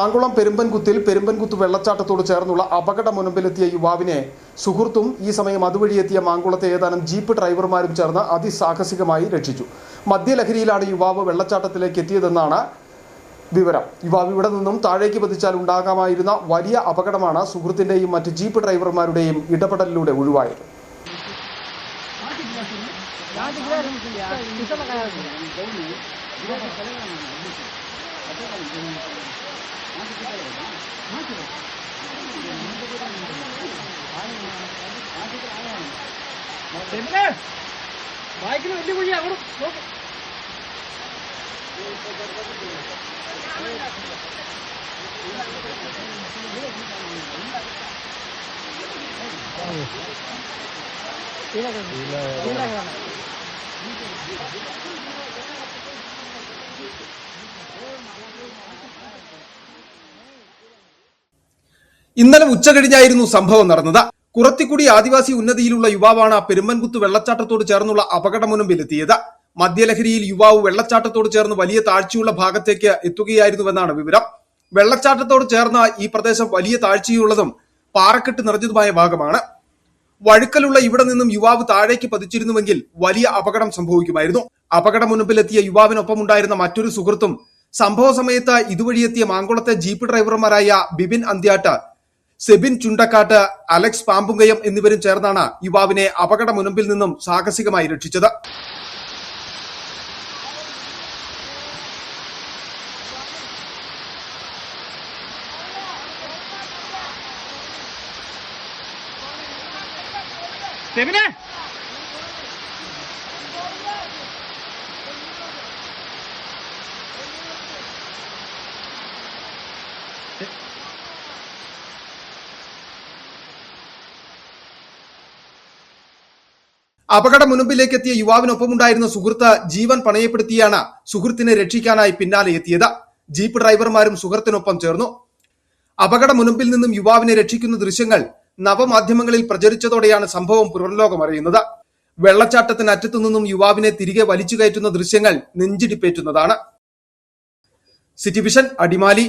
മാങ്കുളം പെരുമ്പൻകുത്തിൽ പെരുമ്പൻകുത്ത് വെള്ളച്ചാട്ടത്തോട് ചേർന്നുള്ള അപകട മുനമ്പിലെത്തിയ യുവാവിനെ സുഹൃത്തും ഈ സമയം അതുവഴിയെത്തിയ മാങ്കുളത്തെ ഏതാനും ജീപ്പ് ഡ്രൈവർമാരും ചേർന്ന് അതിസാഹസികമായി രക്ഷിച്ചു. മദ്യലഹരിയിലാണ് യുവാവ് വെള്ളച്ചാട്ടത്തിലേക്ക് എത്തിയതെന്നാണ് വിവരം. യുവാവ് ഇവിടെ നിന്നും താഴേക്ക് പതിച്ചാൽ ഉണ്ടാകാമായിരുന്ന വലിയ അപകടമാണ് സുഹൃത്തിന്റെയും മറ്റ് ജീപ്പ് ഡ്രൈവർമാരുടെയും ഇടപെടലിലൂടെ ഒഴിവായത്. ബാക്കിൽ വലിയ കുഴി അവിടെ ഇന്നലെ ഉച്ച കഴിഞ്ഞായിരുന്നു സംഭവം നടന്നത്. കുറത്തിക്കുടി ആദിവാസി ഉന്നതിയിലുള്ള യുവാവാണ് പെരുമ്പൻകുത്ത് വെള്ളച്ചാട്ടത്തോട് ചേർന്നുള്ള അപകട മുനമ്പിലെത്തിയത്. മദ്യലഹരിയിൽ യുവാവ് വെള്ളച്ചാട്ടത്തോട് ചേർന്ന് വലിയ താഴ്ചയുള്ള ഭാഗത്തേക്ക് എത്തുകയായിരുന്നുവെന്നാണ് വിവരം. വെള്ളച്ചാട്ടത്തോട് ചേർന്ന ഈ പ്രദേശം വലിയ താഴ്ചയുള്ളതും പാറക്കെട്ട് നിറഞ്ഞതുമായ ഭാഗമാണ്. വഴുക്കലുള്ള ഇവിടെ നിന്നും യുവാവ് താഴേക്ക് പതിച്ചിരുന്നുവെങ്കിൽ വലിയ അപകടം സംഭവിക്കുമായിരുന്നു. അപകട മുനമ്പിലെത്തിയ യുവാവിനൊപ്പം ഉണ്ടായിരുന്ന മറ്റൊരു സുഹൃത്തും സംഭവ സമയത്ത് ഇതുവഴിയെത്തിയ മാങ്കുളത്തെ ജീപ്പ് ഡ്രൈവർമാരായ ബിബിൻ അന്ത്യാട്ട്, സെബിൻ ചുണ്ടക്കാട്ട്, അലക്സ് പാമ്പുങ്കയം എന്നിവരും ചേർന്നാണ് യുവാവിനെ അപകട മുനമ്പിൽ നിന്നും സാഹസികമായി രക്ഷിച്ചത്. അപകട മുനമ്പിലേക്ക് എത്തിയ യുവാവിനൊപ്പമുണ്ടായിരുന്ന സുഹൃത്ത് ജീവൻ പണയപ്പെടുത്തിയാണ് സുഹൃത്തിനെ രക്ഷിക്കാനായി പിന്നാലെ എത്തിയത്. ജീപ്പ് ഡ്രൈവർമാരും സുഹൃത്തിനൊപ്പം ചേർന്നു. അപകട മുനമ്പിൽ നിന്നും യുവാവിനെ രക്ഷിക്കുന്ന ദൃശ്യങ്ങൾ നവമാധ്യമങ്ങളിൽ പ്രചരിച്ചതോടെയാണ് സംഭവം പുറംലോകം അറിയുന്നത്. വെള്ളച്ചാട്ടത്തിന് അറ്റത്തു നിന്നും യുവാവിനെ തിരികെ വലിച്ചു കയറ്റുന്ന ദൃശ്യങ്ങൾ നെഞ്ചിടിപ്പേറ്റുന്നതാണ്. City vision, Adimali.